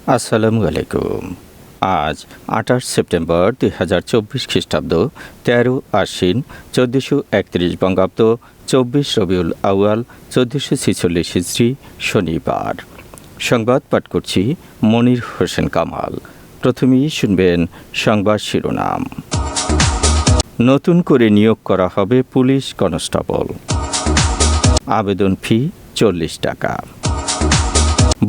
আসসালামু আলাইকুম। আজ ২৮ সেপ্টেম্বর ২০২৪ খ্রিস্টাব্দ, ১৩ আশ্বিন ১৪৩১ বঙ্গাব্দ, ২৪ রবিউল আউয়াল ১৪৪৬ হিজরি, শনিবার। সংবাদ পাঠ করছি মনির হোসেন কামাল। প্রথমেই শুনবেন সংবাদ শিরোনাম। নতুন করে নিয়োগ করা হবে পুলিশ কনস্টেবল। আবেদন ফি ৪০ টাকা।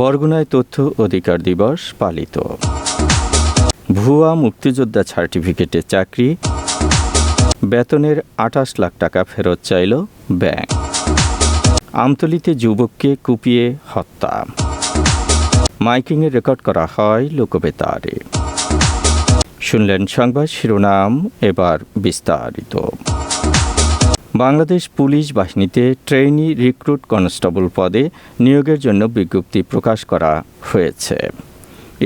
বরগুনায় তথ্য অধিকার দিবস পালিত। ভুয়া মুক্তিযোদ্ধা সার্টিফিকেটে চাকরি, বেতনের ২৮ লাখ টাকা ফেরত চাইল ব্যাংক। আমতলীতে যুবককে কুপিয়ে হত্যা। মাইকিংয়ে রেকর্ড করা হয় লোকবেতারে। শুনলেন সংবাদ শিরোনাম, এবার বিস্তারিত। বাংলাদেশ পুলিশ বাহিনীতে ট্রেইনি রিক্রুট কনস্টেবল পদে নিয়োগের জন্য বিজ্ঞপ্তি প্রকাশ করা হয়েছে।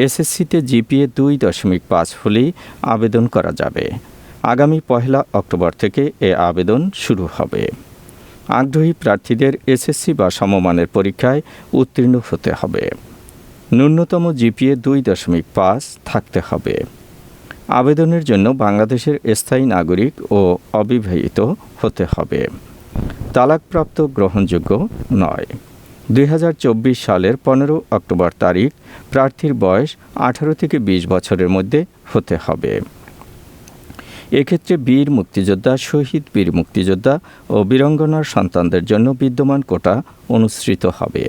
এসএসসিতে জিপিএ 2.5 হলেই আবেদন করা যাবে। আগামী 1 অক্টোবর থেকে এ আবেদন শুরু হবে। আগ্রহী প্রার্থীদের এসএসসি বা সমমানের পরীক্ষায় উত্তীর্ণ হতে হবে। ন্যূনতম জিপিএ 2.5 থাকতে হবে। আবেদনের জন্য বাংলাদেশের স্থায়ী নাগরিক ও অবিবাহিত হতে হবে। তালাকপ্রাপ্ত গ্রহণযোগ্য নয়। 2024 সালের 15 অক্টোবর তারিখ প্রার্থীর বয়স 18 থেকে 20 বছরের মধ্যে হতে হবে। এক্ষেত্রে বীর মুক্তিযোদ্ধা, শহীদ বীর মুক্তিযোদ্ধা ও বীরাঙ্গনার সন্তানদের জন্য বিদ্যমান কোটা অনুসৃত হবে।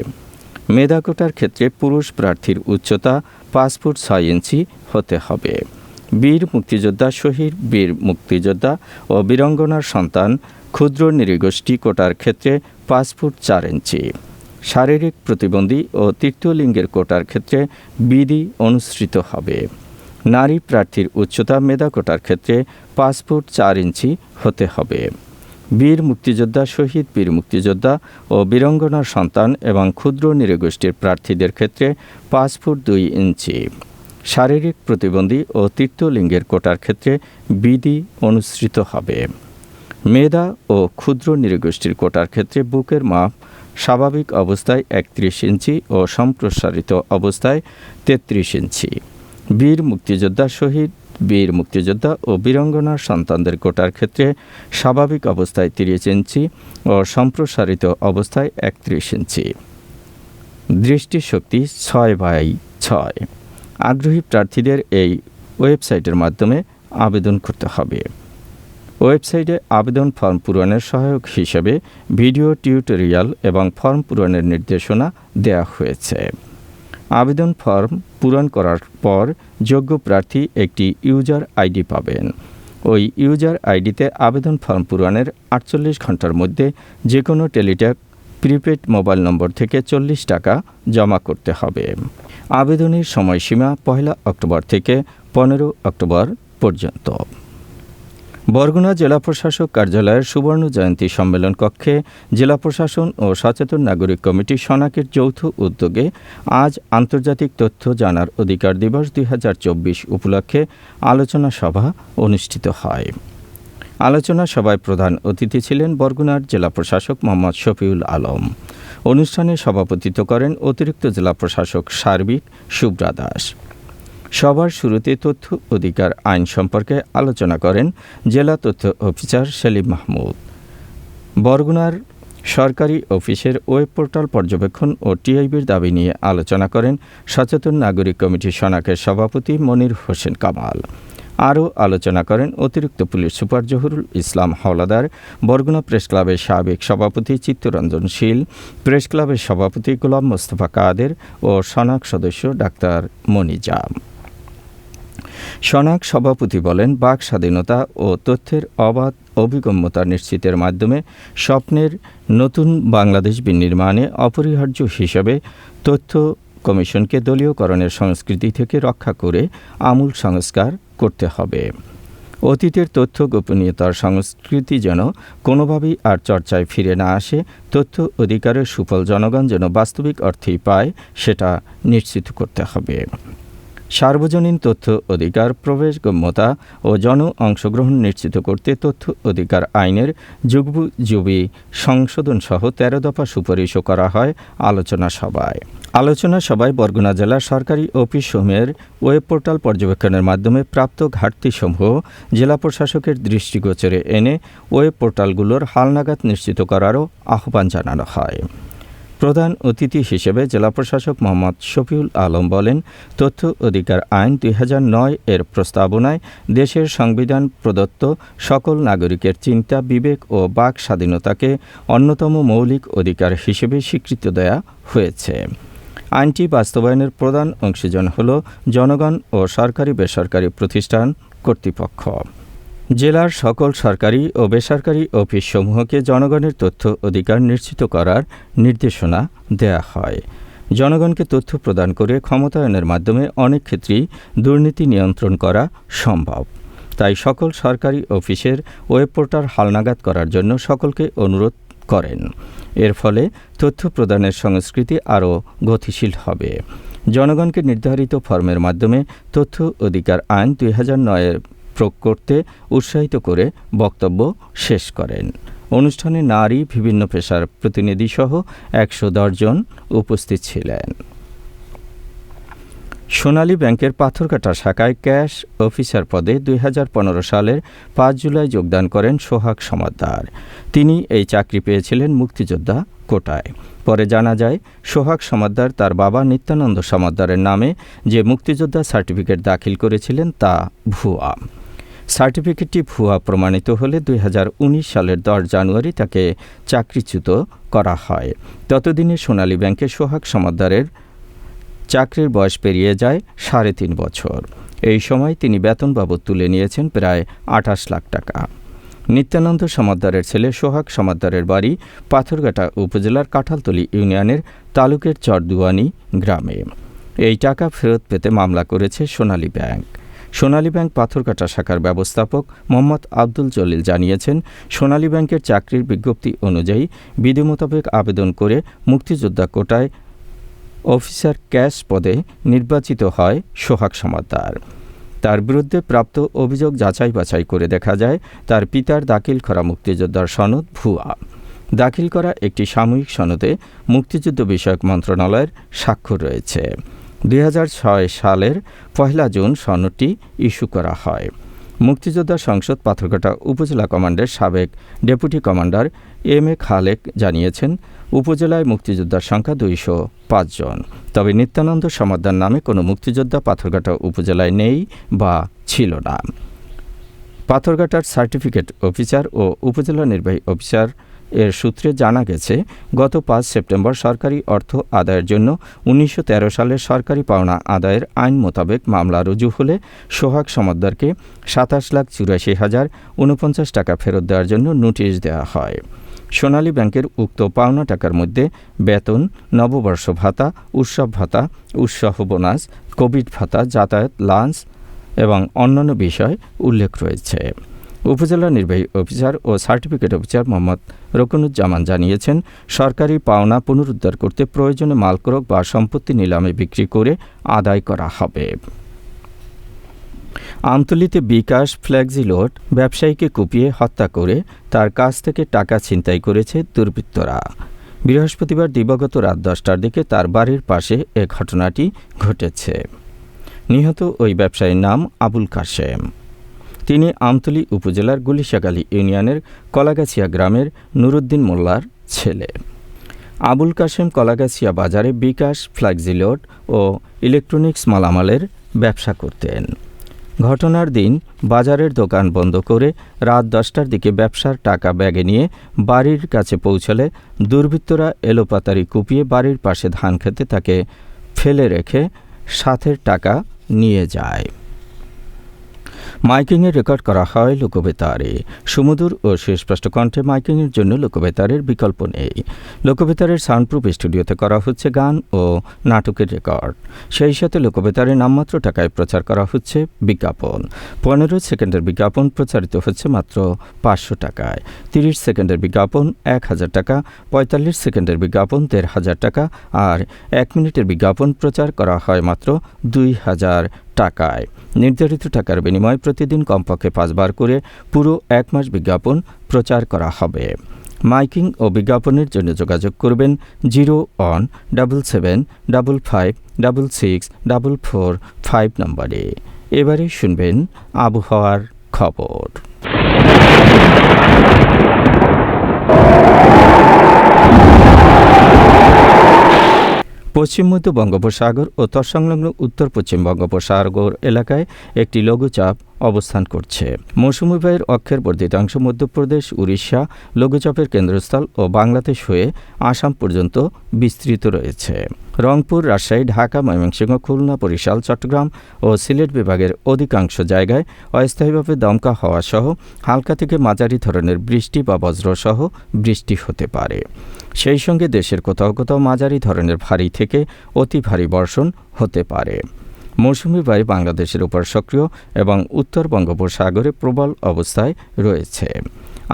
মেধা কোটার ক্ষেত্রে পুরুষ প্রার্থীর উচ্চতা 5 ফুট 6 ইঞ্চি হতে হবে। বীর মুক্তিযোদ্ধা, শহীদ বীর মুক্তিযোদ্ধা ও বীরাঙ্গনার সন্তান ক্ষুদ্র নৃগোষ্ঠী কোটার ক্ষেত্রে 5 ফুট 4 ইঞ্চি। শারীরিক প্রতিবন্ধী ও তৃতীয় লিঙ্গের কোটার ক্ষেত্রে বিধি অনুসৃত হবে। নারী প্রার্থীর উচ্চতা মেধা কোটার ক্ষেত্রে 5 ফুট 4 ইঞ্চি হতে হবে। বীর মুক্তিযোদ্ধা, শহীদ বীর মুক্তিযোদ্ধা ও বীরাঙ্গনার সন্তান এবং ক্ষুদ্র নৃগোষ্ঠীর প্রার্থীদের ক্ষেত্রে 5 ফুট 2 ইঞ্চি। শারীরিক প্রতিবন্ধী ও তৃতীয় লিঙ্গের কোটার ক্ষেত্রে বিধি অনুসৃত হবে। মেধা ও ক্ষুদ্র নৃগোষ্ঠীর কোটার ক্ষেত্রে বুকের মাপ স্বাভাবিক অবস্থায় 31 ইঞ্চি ও সম্প্রসারিত অবস্থায় 33 ইঞ্চি। বীর মুক্তিযোদ্ধা, শহীদ বীর মুক্তিযোদ্ধা ও বীরাঙ্গনার সন্তানদের কোটার ক্ষেত্রে স্বাভাবিক অবস্থায় 30 ইঞ্চি ও সম্প্রসারিত অবস্থায় 31 ইঞ্চি। দৃষ্টিশক্তি 6/6। আগ্রহী প্রার্থীদের এই ওয়েবসাইটের মাধ্যমে আবেদন করতে হবে। ওয়েবসাইটে আবেদন ফর্ম পূরণের সহায়ক হিসেবে ভিডিও টিউটোরিয়াল এবং ফর্ম পূরণের নির্দেশনা দেওয়া হয়েছে। আবেদন ফর্ম পূরণ করার পর যোগ্য প্রার্থী একটি ইউজার আইডি পাবেন। ওই ইউজার আইডিতে আবেদন ফর্ম পূরণের 48 ঘন্টার মধ্যে যে কোনো টেলিটক প্রিপেড মোবাইল নম্বর থেকে 40 টাকা জমা করতে হবে। আবেদনের সময়সীমা 1 অক্টোবর থেকে 15 অক্টোবর পর্যন্ত। বরগুনা জেলা প্রশাসক কার্যালয়ের সুবর্ণ জয়ন্তী সম্মেলন কক্ষে জেলা প্রশাসন ও সচেতন নাগরিক কমিটি সনাকের যৌথ উদ্যোগে আজ আন্তর্জাতিক তথ্য জানার অধিকার দিবস 2024 উপলক্ষে আলোচনা সভা অনুষ্ঠিত হয়। আলোচনা সভায় প্রধান অতিথি ছিলেন বরগুনার জেলা প্রশাসক মোহাম্মদ শফিউল আলম। অনুষ্ঠানে সভাপতিত্ব করেন অতিরিক্ত জেলা প্রশাসক সার্বিক শুভ্রা দাস। সভার শুরুতে তথ্য অধিকার আইন সম্পর্কে আলোচনা করেন জেলা তথ্য অফিসার সেলিম মাহমুদ। বরগুনার সরকারি অফিসের ওয়েব পোর্টাল পর্যবেক্ষণ ও টিআইবির দাবি নিয়ে আলোচনা করেন সচেতন নাগরিক কমিটি সনাকের সভাপতি মনির হোসেন কামাল। আরও আলোচনা করেন অতিরিক্ত police super Zahurul Islam Howlader, Barguna press ক্লাবের সাবেক সভাপতি চিত্তরঞ্জন শীল, প্রেস ক্লাবের সভাপতি গোলাম মোস্তফা কাদের ও সনাক সদস্য ডাক্তার মনিজা। সনাক সভাপতি বলেন, বাক স্বাধীনতা ও তথ্যের অবাধ অভিগম্যতা নিশ্চিতের মাধ্যমে স্বপ্নের নতুন বাংলাদেশ বিনির্মাণে অপরিহার্য হিসেবে তথ্য কমিশনকে দলীয়করণের সংস্কৃতি থেকে রক্ষা করে আমূল সংস্কার করতে হবে। অতীতের তথ্য গোপনীয়তার সংস্কৃতি যেন কোনোভাবেই আর চর্চায় ফিরে না আসে, তথ্য অধিকারের সুফল জনগণ যেন বাস্তবিক অর্থেই পায়, সেটা নিশ্চিত করতে হবে। সার্বজনীন তথ্য অধিকার, প্রবেশগম্যতা ও জন অংশগ্রহণ নিশ্চিত করতে তথ্য অধিকার আইনের যুগোপযোগী সংশোধনসহ ১৩ দফা সুপারিশও করা হয় আলোচনা সভায় বরগুনা জেলার সরকারি অফিসসমূহের ওয়েব পোর্টাল পর্যবেক্ষণের মাধ্যমে প্রাপ্ত ঘাটতিসমূহ জেলা প্রশাসকের দৃষ্টিগোচরে এনে ওয়েব পোর্টালগুলোর হালনাগাদ নিশ্চিত করারও আহ্বান জানানো হয়। প্রধান অতিথি হিসেবে জেলা প্রশাসক মোহাম্মদ শফিউল আলম বলেন, তথ্য অধিকার আইন ২০০৯ এর প্রস্তাবনায় দেশের সংবিধান প্রদত্ত সকল নাগরিকের চিন্তা, বিবেক ও বাক স্বাধীনতাকে অন্যতম মৌলিক অধিকার হিসেবে স্বীকৃতি দেয়া হয়েছে। আইনটি বাস্তবায়নের প্রধান অংশীজন হল জনগণ ও সরকারি বেসরকারি প্রতিষ্ঠান কর্তৃপক্ষ। জেলার সকল সরকারি ও বেসরকারি অফিসসমূহকে জনগণের তথ্য অধিকার নিশ্চিত করার নির্দেশনা দেয়া হয়। জনগণকে তথ্য প্রদান করে ক্ষমতায়নের মাধ্যমে অনেক ক্ষেত্রেই দুর্নীতি নিয়ন্ত্রণ করা সম্ভব। তাই সকল সরকারি অফিসের ওয়েব পোর্টাল হালনাগাদ করার জন্য সকলকে অনুরোধ করেন। এর ফলে তথ্য প্রদানের সংস্কৃতি আরও গতিশীল হবে। জনগণকে নির্ধারিত ফরমের মাধ্যমে তথ্য অধিকার আইন ২০০৯ প্রয়োগ করতে উৎসাহিত করে বক্তব্য শেষ করেন। অনুষ্ঠানে নারী, বিভিন্ন পেশার প্রতিনিধিসহ ১১০ জন উপস্থিত ছিলেন। সোনালী ব্যাংকের পাথরঘাটা শাখায় ক্যাশ অফিসার পদে ২০১৫ সালের ৫ জুলাই যোগদান করেন সোহাগ সমাদ্দার। তিনি এই চাকরি পেয়েছিলেন মুক্তিযোদ্ধা কোটায়। পরে জানা যায়, সোহাগ সমাদ্দার তার বাবা নিত্যানন্দ সমাদ্দারের নামে যে মুক্তিযোদ্ধা সার্টিফিকেট দাখিল করেছিলেন তা ভুয়া। সার্টিফিকেটটি ভুয়া প্রমাণিত হলে ২০১৯ সালের ১০ জানুয়ারি তাকে চাকরিচ্যুত করা হয়। ততদিনে সোনালী ব্যাংকে সোহাগ সমাদ্দারের চাকরির বয়স পেরিয়ে যায় ৩.৫ বছর। এই সময় তিনি বেতন বাবদ তুলে নিয়েছেন প্রায় ২৮ লাখ টাকা। নিত্যানন্দ সমাদ্দারের ছেলে সোহাগ সমাদ্দারের বাড়ি পাথরঘাটা উপজেলার কাঁঠালতলী ইউনিয়নের তালুকের চরদুয়ানি গ্রামে। এই টাকা ফেরত পেতে মামলা করেছে সোনালী ব্যাংক। সোনালী ব্যাংক পাথরঘাটা শাখার ব্যবস্থাপক মোহাম্মদ আব্দুল জলিল জানিয়েছেন, সোনালী ব্যাংকের চাকরির বিজ্ঞপ্তি অনুযায়ী বিধি মোতাবেক আবেদন করে মুক্তিযোদ্ধা কোটায় অফিসার ক্যাশ পদে নির্বাচিত হয় সোহাগ সমাদ্দার। তার বিরুদ্ধে প্রাপ্ত অভিযোগ যাচাই বাছাই করে দেখা যায়, তার পিতার দাখিল করা মুক্তিযোদ্ধার সনদ ভুয়া। দাখিল করা একটি সাময়িক সনদে মুক্তিযুদ্ধ বিষয়ক মন্ত্রণালয়ের স্বাক্ষর রয়েছে। ২০০৬ সালের ১ জুন সনদটি ইস্যু করা হয়। মুক্তিযোদ্ধা সংসদ পাথরঘাটা উপজেলা কমান্ডের সাবেক deputy commander M A Khalek জানিয়েছেন, উপজেলায় মুক্তিযোদ্ধার সংখ্যা ২০৫ জন। তবে নিত্যানন্দ সমাদ্দার নামে কোনো মুক্তিযোদ্ধা পাথরঘাটা উপজেলায় নেই বা ছিল না। পাথরঘাটার সার্টিফিকেট অফিসার ও উপজেলা নির্বাহী অফিসার এর সূত্রে জানা গেছে, গত ৫ সেপ্টেম্বর সরকারি অর্থ আদায়ের জন্য ১৯১৩ সালের সরকারি পাওনা আদায়ের আইন মোতাবেক মামলা রুজু হলে সোহাগ সমাদ্দারকে ২৭,৮৪,০৪৯ টাকা ফেরত দেওয়ার জন্য নোটিশ দেওয়া হয়। সোনালী ব্যাংকের উক্ত পাওনা টাকার মধ্যে বেতন, নববর্ষ ভাতা, উৎসব ভাতা, উৎসব বোনাস, কোভিড ভাতা, যাতায়াত, লাঞ্চ এবং অন্যান্য বিষয় উল্লেখ রয়েছে। উপজেলা নির্বাহী অফিসার ও সার্টিফিকেট অফিসার মোহাম্মদ রকনুজ্জামান জানিয়েছেন, সরকারি পাওনা পুনরুদ্ধার করতে প্রয়োজনে মালক্রক বা সম্পত্তি নিলামে বিক্রি করে আদায় করা হবে। আমতলীতে বিকাশ ফ্লেক্সিলোড ব্যবসায়ীকে কুপিয়ে হত্যা করে তার কাছ থেকে টাকা ছিনতাই করেছে দুর্বৃত্তরা। বৃহস্পতিবার দিবাগত রাত ১০টার দিকে তার বাড়ির পাশে এ ঘটনাটি ঘটেছে। নিহত ওই ব্যবসায়ীর নাম আবুল কাশেম। তিনি আমতলী উপজেলার গুলিশাখালী ইউনিয়নের কলাগাছিয়া গ্রামের নুরুদ্দিন মোল্লার ছেলে। আবুল কাশেম কলাগাছিয়া বাজারে বিকাশ ফ্লেক্সিলোড ও ইলেকট্রনিক্স মালামালের ব্যবসা করতেন। ঘটনার দিন বাজারের দোকান বন্ধ করে রাত ১০টার দিকে ব্যবসার টাকা ব্যাগে নিয়ে বাড়ির কাছে পৌঁছলে দুর্বৃত্তরা এলোপাতাড়ি কুপিয়ে বাড়ির পাশে ধান খেতে তাকে ফেলে রেখে সাথের টাকা নিয়ে যায়। মাইকিংয়ে রেকর্ড করা হয় লোকবেতারে। সুমধুর ও সুস্পষ্ট কণ্ঠে মাইকিংয়ের জন্য লোকবেতারের বিকল্প নেই। লোকবেতারের সাউন্ডপ্রুফ স্টুডিওতে করা হচ্ছে গান ও নাটকের রেকর্ড। সেই সাথে লোকবেতারে নামমাত্র টাকায় প্রচার করা হচ্ছে বিজ্ঞাপন। 15 সেকেন্ডের বিজ্ঞাপন প্রচারিত হচ্ছে মাত্র 500 টাকায়, 30 সেকেন্ডের বিজ্ঞাপন 1000 টাকা, 45 সেকেন্ডের বিজ্ঞাপন 1500 টাকা আর 1 মিনিটের বিজ্ঞাপন প্রচার করা হয় মাত্র 2000 টাকায়। নির্ধারিত টাকার বিনিময়ে প্রতিদিন কমপক্ষে 5 বার করে পুরো 1 মাস বিজ্ঞাপন প্রচার করা হবে। মাইকিং ও বিজ্ঞাপনের জন্য যোগাযোগ করবেন 0-17755664445 নম্বরে। এবারে শুনবেন আবহাওয়ার খবর। পশ্চিম মধ্য বঙ্গোপসাগর ও তৎসংলগ্ন উত্তর পশ্চিম বঙ্গোপসাগর এলাকায় একটি লঘুচাপ অবস্থান করছে। মৌসুমী বায়ুর অক্ষের বর্ধিতাংশ মধ্যপ্রদেশ, উড়িষ্যা, লঘুচাপের কেন্দ্রস্থল ও বাংলাদেশ হয়ে আসাম পর্যন্ত বিস্তৃত রয়েছে। রংপুর, রাজশাহী, ঢাকা, ময়মনসিংহ, খুলনা, বরিশাল, চট্টগ্রাম ও সিলেট বিভাগের অধিকাংশ জায়গায় অস্থায়ীভাবে দমকা হাওয়া সহ হালকা থেকে মাঝারি ধরনের বৃষ্টি বা বজ্রসহ বৃষ্টি হতে পারে। সেই সঙ্গে দেশের কোথাও কোথাও মাঝারি ধরনের ভারী থেকে অতি ভারী বর্ষণ হতে পারে। মৌসুমী বায়ু বাংলাদেশের উপর সক্রিয় এবং উত্তর বঙ্গোপসাগরে প্রবল অবস্থায় রয়েছে।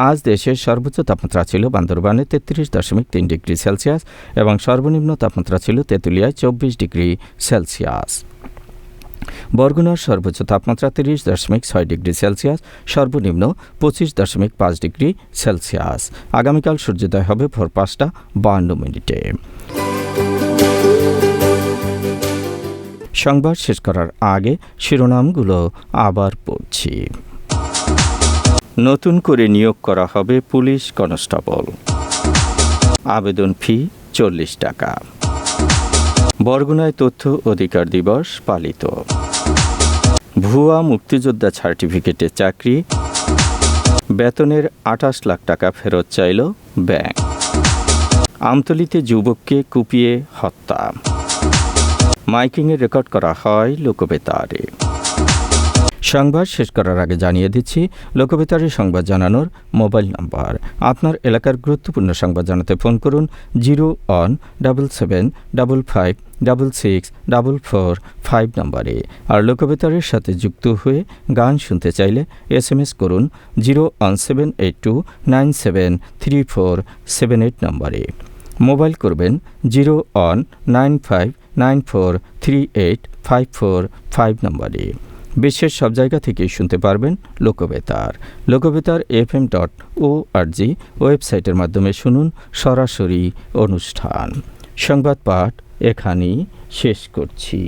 আজ দেশের সর্বোচ্চ তাপমাত্রা ছিল বান্দরবানে 33.3 ডিগ্রি সেলসিয়াস এবং সর্বনিম্ন তাপমাত্রা ছিল তেঁতুলিয়ায় 24 ডিগ্রি সেলসিয়াস। বরগুনার সর্বোচ্চ তাপমাত্রা 30.6 ডিগ্রি সেলসিয়াস, সর্বনিম্ন 25.5 ডিগ্রি সেলসিয়াস। আগামীকাল সূর্যোদয় হবে ভোর 5:52। সংবাদ শেষ করার আগে শিরোনামগুলো আবার পড়ছি। নতুন করে নিয়োগ করা হবে পুলিশ কনস্টেবল। আবেদন ফি 40 টাকা। বরগুনায় তথ্য অধিকার দিবস পালিত। ভুয়া মুক্তিযোদ্ধা সার্টিফিকেটে চাকরি, বেতনের 28 লাখ টাকা ফেরত চাইল ব্যাংক। আমতলীতে যুবককে কুপিয়ে হত্যা। মাইকিংয়ে রেকর্ড করা হয় লোকবেতারে। সংবাদ শেষ করার আগে জানিয়ে দিচ্ছি লোকবেতারে সংবাদ জানানোর মোবাইল নম্বর। আপনার এলাকার গুরুত্বপূর্ণ সংবাদ জানাতে ফোন করুন 01775664445 নম্বরে। আর লোকবেতারের সাথে যুক্ত হয়ে গান শুনতে চাইলে SMS করুন 01782973478 নম্বরে। মোবাইল করবেন 01959438545 নম্বরে। বিশ্বের সব জায়গা থেকেই শুনতে পারবেন লোকবেতার। লোকবেতার FM.org ওয়েবসাইটের মাধ্যমে শুনুন সরাসরি অনুষ্ঠান। সংবাদ পাঠ এখানেই শেষ করছি।